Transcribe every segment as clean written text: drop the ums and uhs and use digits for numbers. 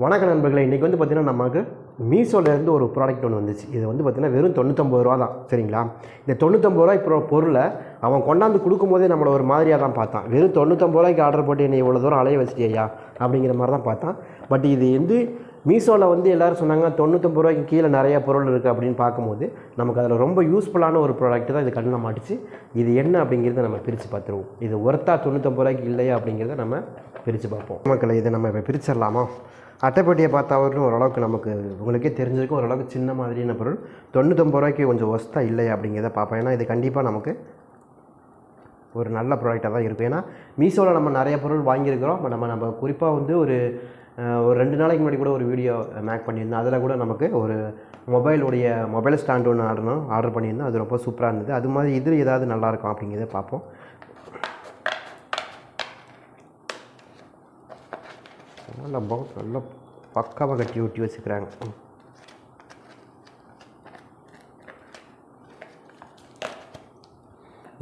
வணக்கம் நண்பர்களே, இன்றைக்கி வந்து பார்த்திங்கன்னா நமக்கு மீஷோலேருந்து ஒரு ப்ராடக்ட் ஒன்று வந்துச்சு. இது வந்து பார்த்திங்கன்னா வெறும் 99 ரூபா தான். சரிங்களா? இந்த 99 ரூபாய் பொருளை அவன் கொண்டாந்து கொடுக்கும்போதே நம்மளை ஒரு மாதிரியாக தான் பார்த்தான். வெறும் 99 ரூபாய்க்கு ஆர்டர் போட்டு என்னை இவ்வளோ தூரம் அலைய வச்சிட்டியா அப்படிங்கிற மாதிரி தான் பார்த்தான். பட் இது வந்து மீஷோவில் வந்து எல்லோரும் சொன்னாங்க 99 ரூபாய்க்கு கீழே நிறையா பொருள் இருக்குது அப்படின்னு பார்க்கும்போது நமக்கு அதில் ரொம்ப யூஸ்ஃபுல்லான ஒரு ப்ராடக்ட் தான் இது கண்ணில் மாட்டுச்சு. இது என்ன அப்படிங்கிறத நம்ம பிரித்து பார்த்துருவோம். இது ஒர்த்தா 99 ரூபாய்க்கு இல்லையா அப்படிங்கிறத நம்ம பிரித்து பார்ப்போம். மக்களை இதை நம்ம இப்போ பிரிச்சிடலாமா? அட்டைப்பட்டியை பார்த்தாலும் ஓரளவுக்கு நமக்கு உங்களுக்கே தெரிஞ்சிருக்கும். ஓரளவுக்கு சின்ன மாதிரியான பொருள் 99 ரூபாய்க்கு கொஞ்சம் ஒஸ்தா இல்லையா அப்படிங்கிறத பார்ப்பேன். ஏன்னா இது கண்டிப்பாக நமக்கு ஒரு நல்ல ப்ராடக்டாக தான் இருக்கும். ஏன்னா மீஷோவில் நம்ம நிறைய பொருள் வாங்கியிருக்கிறோம். நம்ம குறிப்பாக வந்து ஒரு 2 நாளைக்கு முன்னாடி கூட ஒரு வீடியோ மேக் பண்ணியிருந்தோம். அதில் கூட நமக்கு ஒரு மொபைல் ஸ்டாண்ட் ஒன்று ஆர்டர் பண்ணியிருந்தோம். அது ரொம்ப சூப்பராக இருந்தது. அது மாதிரி இது ஏதாவது நல்லாயிருக்கும் அப்படிங்கிறத பார்ப்போம். நல்லா பாக்ஸ் நல்லா பக்காவாக கட்டி ஒட்டி வச்சுக்கிறாங்க.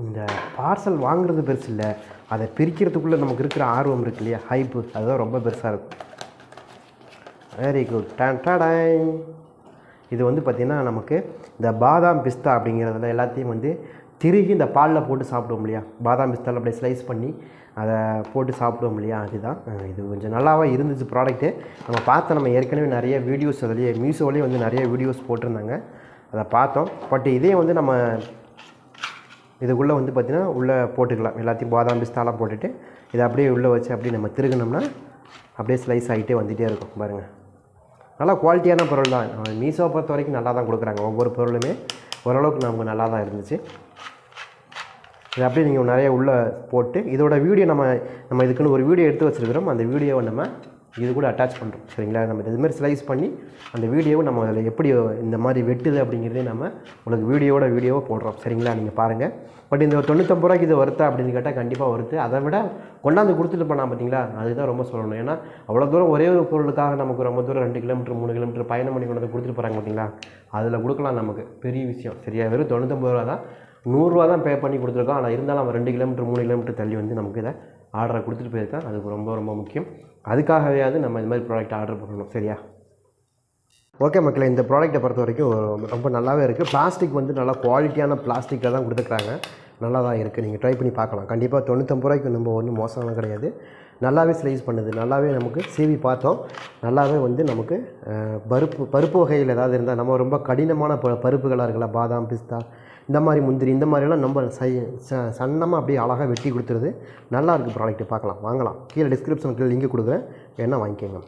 இந்த பார்சல் வாங்குறது பெருசு இல்லை, அதை பிரிக்கிறதுக்குள்ளே நமக்கு இருக்கிற ஆர்வம் இருக்கு இல்லையா, ஹைப்பு, அதுதான் ரொம்ப பெருசாக இருக்கும். Very good. டாடாய். இது வந்து பார்த்திங்கன்னா நமக்கு இந்த பாதாம் பிஸ்தா அப்படிங்கிறதுல எல்லாத்தையும் வந்து திருகி இந்த பாலில் போட்டு சாப்பிடுவோம் இல்லையா, பாதாம் பிஸ்தாவில் அப்படியே ஸ்லைஸ் பண்ணி அதை போட்டு சாப்பிடுவோம் இல்லையா, அதுதான். இது கொஞ்சம் நல்லாவே இருந்துச்சு ப்ராடக்ட்டு. நம்ம ஏற்கனவே நிறைய வீடியோஸ் அதுலேயே மீஷோலேயே வந்து நிறைய வீடியோஸ் போட்டிருந்தாங்க, அதை பார்த்தோம். பட் இதே வந்து நம்ம இதுக்குள்ளே வந்து பார்த்திங்கன்னா உள்ளே போட்டுக்கலாம். எல்லாத்தையும் பாதாம் பிஸ்தாலாம் போட்டுட்டு இதை அப்படியே உள்ளே வச்சு அப்படியே நம்ம திருகினோம்னா அப்படியே ஸ்லைஸ் ஆகிட்டே வந்துகிட்டே இருக்கும். பாருங்கள், நல்லா குவாலிட்டியான பொருள் தான். மீஷோ பொறுத்த வரைக்கும் நல்லா தான் கொடுக்குறாங்க. ஒவ்வொரு பொருளுமே ஓரளவுக்கு நமக்கு நல்லா தான் இருந்துச்சு. இது அப்படியே நீங்கள் நிறைய உள்ளே போட்டு இதோட வீடியோ நம்ம இதுக்குன்னு ஒரு வீடியோ எடுத்து வச்சுருக்கிறோம். அந்த வீடியோவை நம்ம இது கூட அட்டாச் பண்ணுறோம். சரிங்களா? நம்ம இதுமாதிரி ஸ்லைஸ் பண்ணி அந்த வீடியோவை நம்ம அதில் எப்படி இந்த மாதிரி வெட்டுது அப்படிங்கிறதே நம்ம உங்களுக்கு வீடியோவை போடுறோம். சரிங்களா? நீங்கள் பாருங்கள். பட் இந்த 99 ரூபாய்க்கு இது வருத்தா அப்படின்னு கேட்டால் கண்டிப்பாக வருது. அதை விட கொண்டாந்து கொடுத்துட்டு போனால் பார்த்தீங்களா, அதுதான் ரொம்ப சொல்லணும். ஏன்னா அவ்வளோ தூரம் ஒரே ஒரு பொருளுக்காக நமக்கு ரொம்ப தூரம் 2 கிலோமீட்டர் 3 கிலோமீட்டர் பயணம் பண்ணி கொண்டு கொடுத்துட்டு போகிறாங்க பார்த்தீங்களா, அதில் கொடுக்கலாம் நமக்கு பெரிய விஷயம். சரியா? வெறும் 99 ரூபா தான், 100 ரூபா தான் பே பண்ணி கொடுத்துருக்கோம். ஆனால் இருந்தாலும் அவன் 2 கிலோமீட்டர் 3 கிலோமீட்டர் தள்ளி வந்து நமக்கு இதை ஆர்டரை கொடுத்துட்டு போயிருக்கான். அதுக்கு ரொம்ப ரொம்ப முக்கியம். அதுக்காகவே நம்ம இந்த மாதிரி ப்ராடக்ட் ஆர்டர் பண்ணணும். சரியா? ஓகே மக்களே, இந்த ப்ராடக்ட்டை பொறுத்த வரைக்கும் ரொம்ப நல்லாவே இருக்குது. பிளாஸ்டிக் வந்து நல்லா குவாலிட்டியான பிளாஸ்டிக்கில் தான் கொடுத்துருக்காங்க. நல்லா தான் இருக்குது. நீங்கள் ட்ரை பண்ணி பார்க்கலாம். கண்டிப்பாக 99 ரூபாய்க்கு நம்ம ஒன்றும் மோசமாக கிடையாது. நல்லாவே ஸ்லைஸ் பண்ணுது. நல்லாவே நமக்கு சீவி பார்த்தோம். நல்லாவே வந்து நமக்கு பருப்பு வகையில் ஏதாவது இருந்தால், நம்ம ரொம்ப கடினமான பருப்புகளாக இருக்கலாம், பாதாம் பிஸ்தா இந்த மாதிரி முந்திரி இந்த மாதிரிலாம் நம்ம சன்னமாக அப்படியே அழகாக வெட்டி கொடுத்துருது. நல்லா இருக்குது ப்ராடக்ட்டு. பார்க்கலாம், வாங்கலாம். கீழே டிஸ்கிரிப்ஷனுக்கு லிங்க் கொடுக்குறேன், வேணால் வாங்கிக்கோங்க.